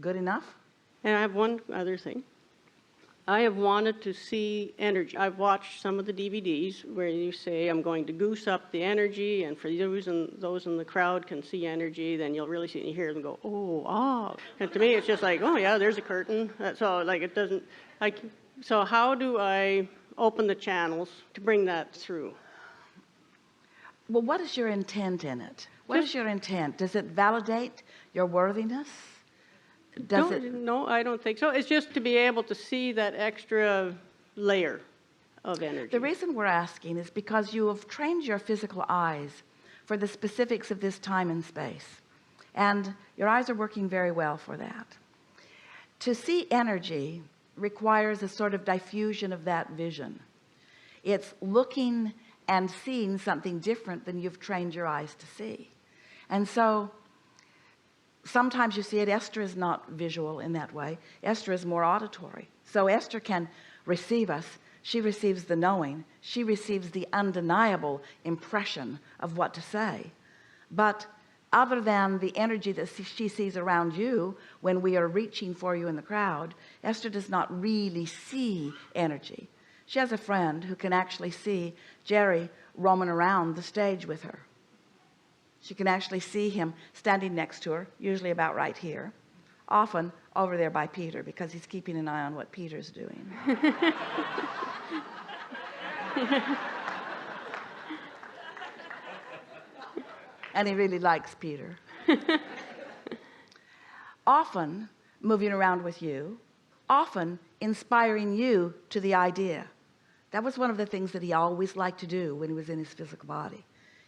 Good enough? And I have one other thing. I have wanted to see energy. I've watched some of the DVDs where you say, I'm going to goose up the energy, and for those in the crowd can see energy, then you'll really see it and you hear them go, oh, ah. And to me, it's just like, oh, yeah, there's a curtain. That's all. Like, it doesn't, like, so how do I open the channels to bring that through? Well, what is your intent in it? What is your intent? Does it validate your worthiness? No, I don't think so. It's just to be able to see that extra layer of energy. The reason we're asking is because you have trained your physical eyes for the specifics of this time and space. And your eyes are working very well for that. To see energy requires a sort of diffusion of that vision. It's looking and seeing something different than you've trained your eyes to see. And so sometimes you see it. Esther is not visual in that way. Esther is more auditory. So Esther can receive us. She receives the knowing. She receives the undeniable impression of what to say. But other than the energy that she sees around you when we are reaching for you in the crowd, Esther does not really see energy. She has a friend who can actually see Jerry roaming around the stage with her. She can actually see him standing next to her, usually about right here, often over there by Peter, because he's keeping an eye on what Peter's doing. And he really likes Peter. Often moving around with you, often inspiring you to the idea. That was one of the things that he always liked to do when he was in his physical body.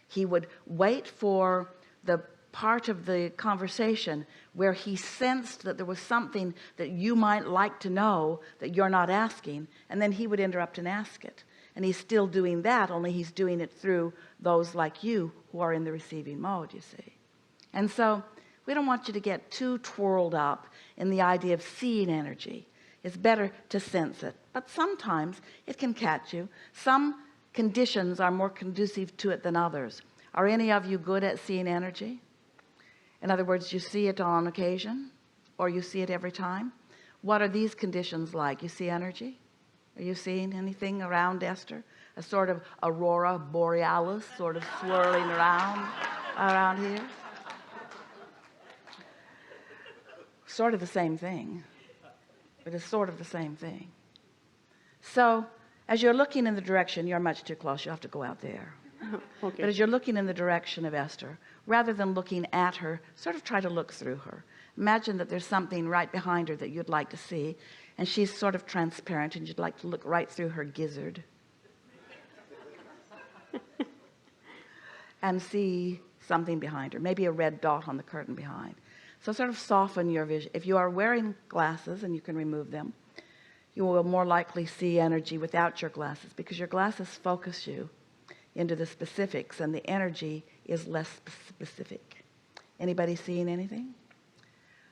He would wait for the part of the conversation where he sensed that there was something that you might like to know that you're not asking, and then he would interrupt and ask it. And he's still doing that, only he's doing it through those like you who are in the receiving mode, you see. And so we don't want you to get too twirled up in the idea of seeing energy. It's better to sense it, but sometimes it can catch you. Some conditions are more conducive to it than others. Are any of you good at seeing energy? In other words, you see it on occasion, or you see it every time? What are these conditions like? You see energy? Are you seeing anything around Esther? A sort of aurora borealis sort of swirling around here? Sort of the same thing. It is sort of the same thing. So as you're looking in the direction, you're much too close, you have to go out there. Okay. But as you're looking in the direction of Esther, rather than looking at her, sort of try to look through her. Imagine that there's something right behind her that you'd like to see, and she's sort of transparent, and you'd like to look right through her gizzard and see something behind her, maybe a red dot on the curtain behind. So sort of soften your vision. If you are wearing glasses and you can remove them, you will more likely see energy without your glasses, because your glasses focus you into the specifics, and the energy is less specific. Anybody seeing anything?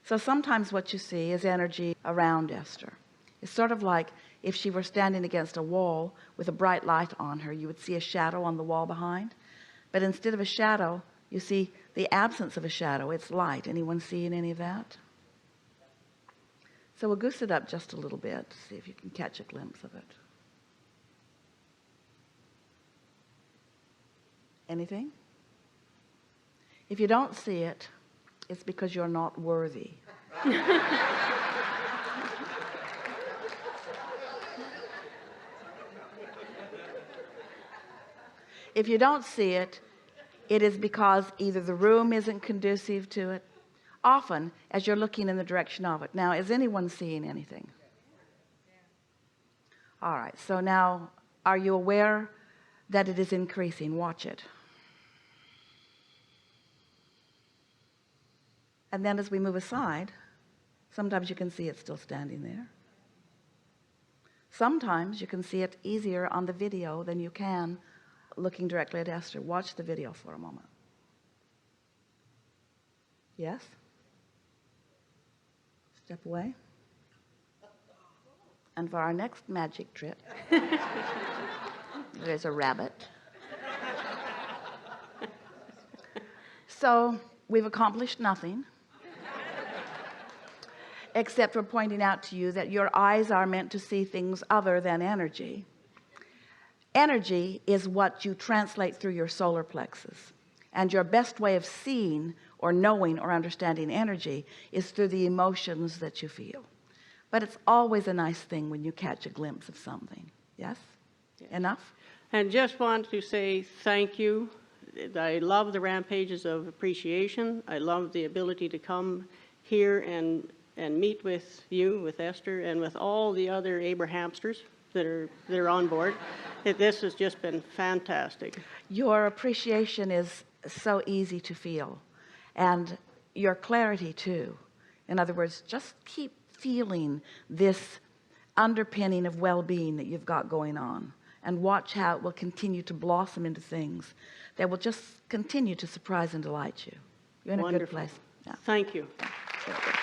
So sometimes what you see is energy around Esther. It's sort of like if she were standing against a wall with a bright light on her, you would see a shadow on the wall behind. But instead of a shadow, you see the absence of a shadow. It's light. Anyone seeing any of that? So we'll goose it up just a little bit to see if you can catch a glimpse of it. Anything? If you don't see it, it's because you're not worthy. If you don't see it, it is because either the room isn't conducive to it, often as you're looking in the direction of it. Now, is anyone seeing anything? All right, so now are you aware that it is increasing? Watch it. And then as we move aside, sometimes you can see it still standing there. Sometimes you can see it easier on the video than you can looking directly at Esther. Watch the video for a moment. Yes? Step away. And for our next magic trip, there's a rabbit. So we've accomplished nothing. except for pointing out to you that your eyes are meant to see things other than energy. Energy is what you translate through your solar plexus, and your best way of seeing or knowing or understanding energy is through the emotions that you feel. But it's always a nice thing when you catch a glimpse of something. Yes? Enough? And just want to say thank you. I love the rampages of appreciation. I love the ability to come here and meet with you, with Esther, and with all the other Abrahamsters that are on board. This has just been fantastic. Your appreciation is so easy to feel, and your clarity too. In other words, just keep feeling this underpinning of well-being that you've got going on, and watch how it will continue to blossom into things that will just continue to surprise and delight you. You're in a good Wonderful. place. Yeah. Thank you. Very good.